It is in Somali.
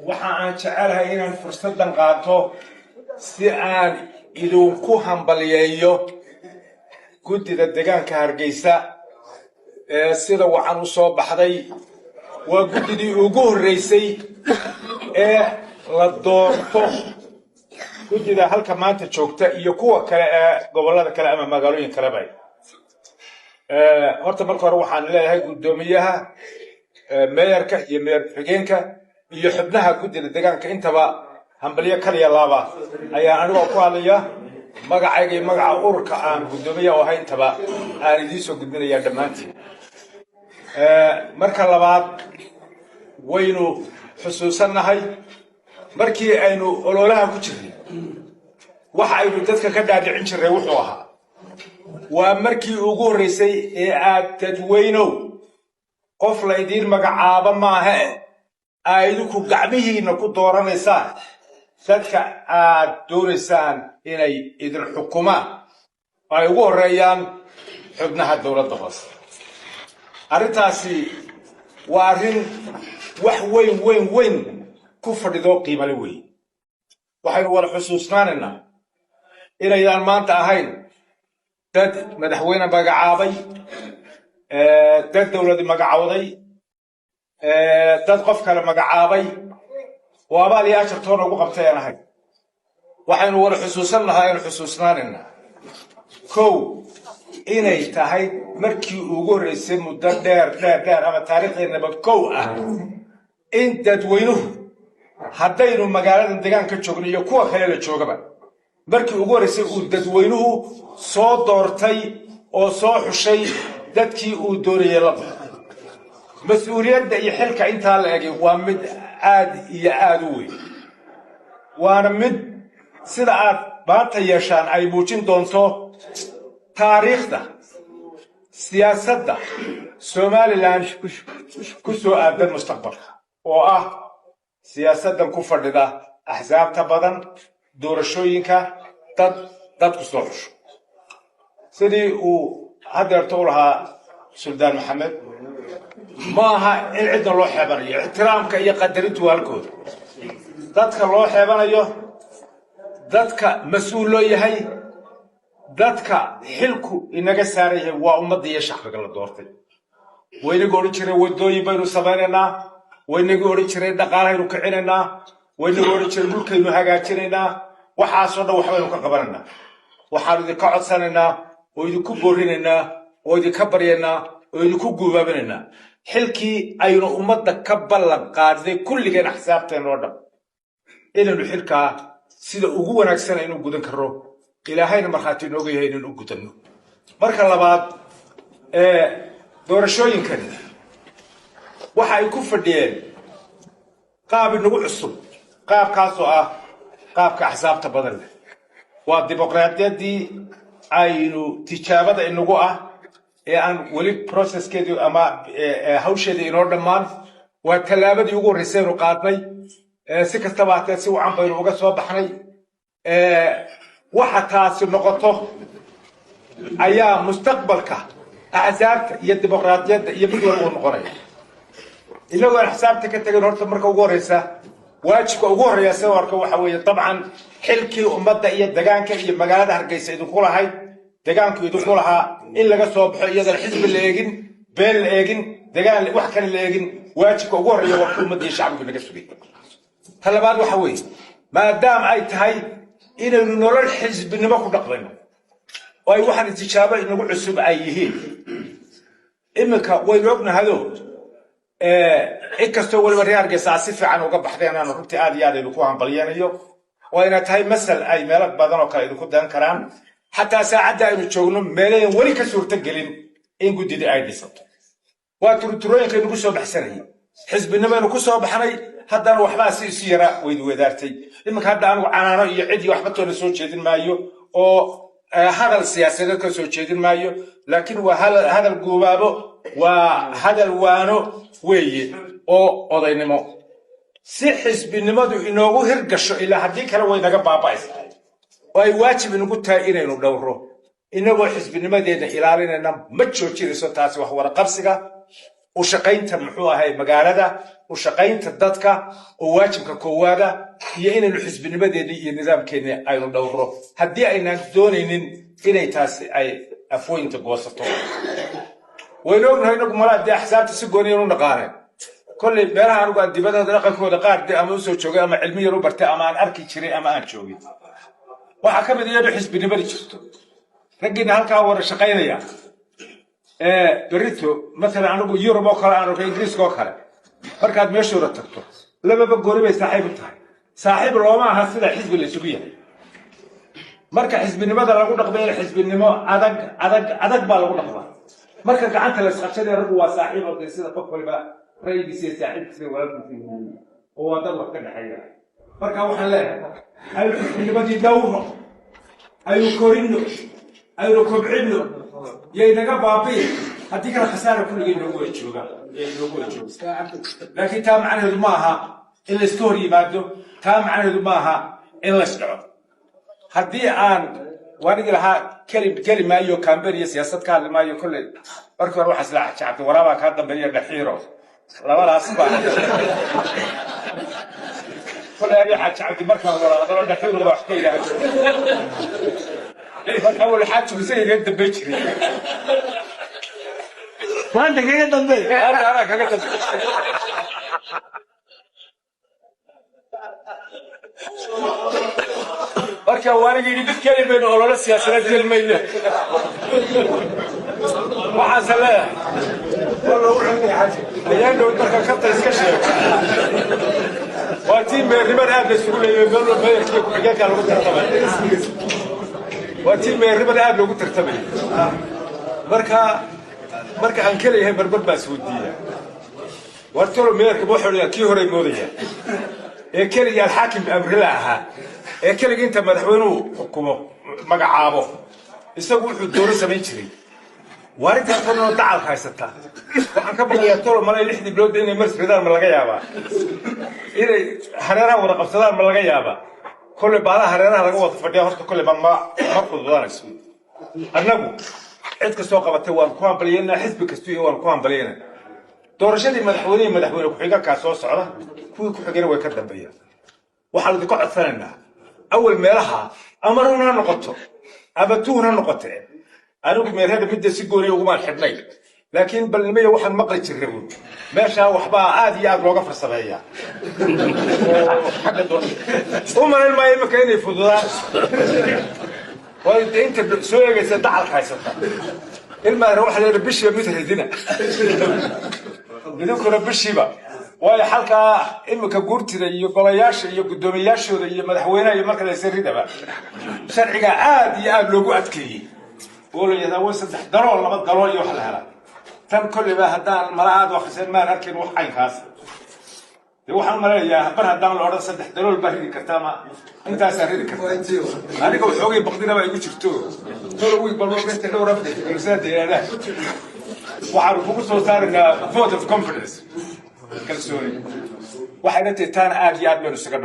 waxaan jecelahay inaan fursadan qaato si aan idinku hambaliyeeyo guddida deegaanka Hargeysa sida waxaan u soo baxday waa guddidii ugu horeysay ee la doorto guddida halka maanta joogta iyo kuwa kale ee gobolada kale ama magaalooyin kale bay horta marka hore waxaan leeyahay guddoomiyaha meeyarka iyo meeyar xigeenka iyo xubnaha guddida deegaanka intaba hambaliyo kaliya laaba ayaa anigoo ku hadlaya magacayga iyo magaca ururka aan guddoomiyaha ahay intaba aan idin soo gudbinayaa dhammaantiin marka labaad waynu xusuusanahay markii aynu ololaha ku jirnay waxa aynu dadka ka dhaadhicin jiray wuxuu ahaa waa markii ugu horeysay ee aad dadweynow qof la idiin magacaabo maaha idinku gacmihiina ku dooranaysaan dadka aad doonaysaan inay idin xukumaan ay ugu horeeyaan xubnaha dowladda hoose arrintaasi waa arrin wax weyn ku fadhido qiimo leh weyn waxaynu wada xusuusnaanaynaa inaydaan maanta ahayn dad madaxweyne magacaabay dad dowladda magacawday dad qof kale magacaabay oo abaal iyo ajar toona ugu qabtay aan ahayn waxaynu wada xusuusanahay aynu xusuusnaanaynaa kow inay tahay markii ugu horeysay muddo dheer ama taariikhdeenaba kow ah in dadweynuhu haddaynu magaaladan deegaanka joogno iyo kuwa kale la joogaba markii ugu horeysay uu dadweynuhu soo doortay oo soo xushay dadkii uu doonayay la baxo mas-uuliyadda iyo xilka intaa la egay waa mid aad iyo aad u weyn waana mid sida aad maanta yeeshaan ay muujin doonto taariikhda siyaasadda Somaliland ku soo aadan mustaqbalka oo ah siyaasaddan ku fadhida axsaabta badan doorashooyinka dad ku soo xusho sidii uu hadeerto u lahaa Suldaan Maxamed ma aha in cidda loo xeebanayo ixtiraamka iyo qadarintu halkooda dadka loo xeebanayo dadka mas-uul loo yahay dadka xilku inaga saaran yahay waa ummadda iyo shacbiga la doortay waynaga odhan jiray wadooyin baynu samaynaynaa waynaga odhan jiray dhaqaalahaynu kicinaynaa waynaga odhan jiray dhulkaynu hagaajinaynaa waxaasoo dhan waxbaynu ka qabanaynaa waxaanu idinka codsanaynaa oo idinku boorinaynaa oo idinka baryaynaa oo idinku guubaabinaynaa xilkii aynu ummadda ka ballan qaadnay kulligeen axsaabteen oo dhan inaynu xilkaa sida ugu wanaagsan aynu gudan karno ilaahayna markhaati inooga yahay inaynu u gudanno marka labaad doorashooyinkani waxa ay ku fadhiyeen qaab inagu cusub qaabkaasoo ah qaabka axsaabta badan leh waa dimuqraadiyaddii aynu tijaabada inagu ah ee aan weli processkeedii ama hawsheedii inoo dhammaan waa tallaabadii ugu horreysay aynu qaadnay si kastaba hatee si wacan baynu uga soo baxnay waxa taasi noqoto ayaa mustaqbalka axsaabta iyo dimuqraadiyadda iyo mid walba u noqonaya inagoo axsaabta ka tegin horta marka ugu horreysa waajibka ugu horreeya sida warka waxa weeye dabcan xilkii ummadda iyo deegaanka iyo magaalada Hargeysa idinku lahayd deegaanku idinku lahaa in laga soo baxo iyadan xisbi la eegin beel la eegin deegaan wax kale la eegin waajibka ugu horreeya waa ummadda iyo shacbiga naga sugay talabaad waxa weeye maadaama ay tahay inaynu nolol xisbinimo ku dhaqmayno oo ay waxaan tijaabo inagu cusub ay yihiin iminka waynu ognahado inkastoo waliba reer Hargeysa si fiican uga baxdeen aan runtii aad iyo aad idinku hambalyeeyo waa inay tahay masal ay meelo badan oo kale idinku dan karaan xataa saacadda aynu joogno meelayn weli ka suurtagelin in guddida ay dhisato waa turturooyinka inagu soo baxsanayay xisbinimaynu ku soo baxnay haddana waxbaa si yara weydaartay iminka hadda anigu canaano iyo cid iyo waxba toona soo jeedin maayo oo hadal siyaasadeed ka soo jeedin maayo laakiin waa hadal goobaabo waa hadal waano weeye oo odaynimo si xisbinimadu inoogu hirgasho ilaa haddii kale way naga baaba'aysaa oo ay waajib inagu tahay inaynu dhowro inagoo xisbinimadeena ilaalinayna ma joojinayso taasi wax wada qabsiga وشقينت محوها هاي مقالة وشقينت الدتك وواجبك كوادا هي إن الحزب النبدي النظام كنا أيضا دوره هدي أين دونين إني تاس أي أفوين تقوسطه وينوم هاي نقول مرات دي أحزاب تسقوني ونقارن كل بيرها نقول دي بدها دقيقة كود قارد أما وسوي شوقي أما علمية روبرت أما أن أركي شري أما أن شوقي وحكم دي يدو حزب النبدي شفته رجينا هالك أول شقينا يا بريتو مثلا أنا أقول يوروب أخرى أنا أقول إنجليز أخرى فركاد مشهورة تكتو لما بقولي بيستحيب التاي صاحب روما هالسنة حزب اللي شبيه مركز حزب النمو ده لقول قبل حزب النمو عدد بالغ نقبل مركز عنت للشخصية رجوا صاحب القصيدة فوق بقى رئيس سياسي كثير ولا في هو ده وقت الحقيقة مركز وحلا أي حزب النمو دي دوره أي كورينو أي ركوبينو ينقى بابي هديك الخسارة كل جيل نقول تشوفها لكن تام عنه دماها الستوري بعده تام عنه دماها إلا شعور هدي آن وأنا لها كلمة يو كامبريا سياسة كلمة يو كل بركو روح سلاح شعب ورابع كذا بني الحيرو لا ولا أصبح كل هذه حاجة شعب بركو ولا الحيرو روح كذا أول حاجة شو زي يد بيشري ما أنت كذا تنبي أنا كذا بركة وانا جيني بتكلم بين أولاد السياسة الجلمية وحاسلاه والله وعندي حاجة أيام لو أنت كنت إسكشف واتيم الربا هذا السؤال يقولوا بير كيف حاجة كانوا بترتبط واتيم الربا هذا لو بترتبط بركة أنكلي هي بربر بسودية وارتلو ميرك بوحول كيهوري مودية كلي يا الحاكم بأمرها كلي أنت مدحونه حكومه مقعابه يسوي الدور سبيشري وارد هتقولنا تعال خايسته وعن كبر يطلع مرة يلحد بلود إني مرس بدار من الجيابة إذا هرنا ورقم صدار من الجيابة كل بعضها هرنا رجوع تفردي هرت كل ما مرفوض ضارس النبو عندك سوق بتوان كوان بلينا حزب كستوي وان كوان بلينا دور شدي مدحونين وحيقا كاسوس على كوي ويكذب بيا وحال ذي قعد ثانية أول ميلها أمرنا نقطه أبتونا نقطه أنا أقول هذا بدي سيقولي وما الحبني لكن بالمية واحد مقري تشربون ماشى وحبا عادي يا أبو قفر الصبايا حق الدور ومن الماء مكاني يفضل وأنت سوية سدع الخايسة الماء روح لربشي مثل هدنا بدون ربشي بقى واي حلقة إمك قرتي ذي يقولياش يقدمياش ذي مدحوينا يمركز يسير ده شرعي عادي يقابلوا قعدكي قولوا إذا وصلت حضروا ولا ما تضروا يوحل هلا تم كل ما هدان المراد وخسر ما نركن وحين خاص يوحل مريا برها دام الأرض صدق حضروا البهري كتامة أنت أسرير كتامة أنا كم حوجي بقدر ما يقول شفتوه تقولوا يبلغوا بنت لو رفضت رسالة يا وعرفوا صار إن vote of confidence كالسوري واحد تان عادي يقابلوا نسكت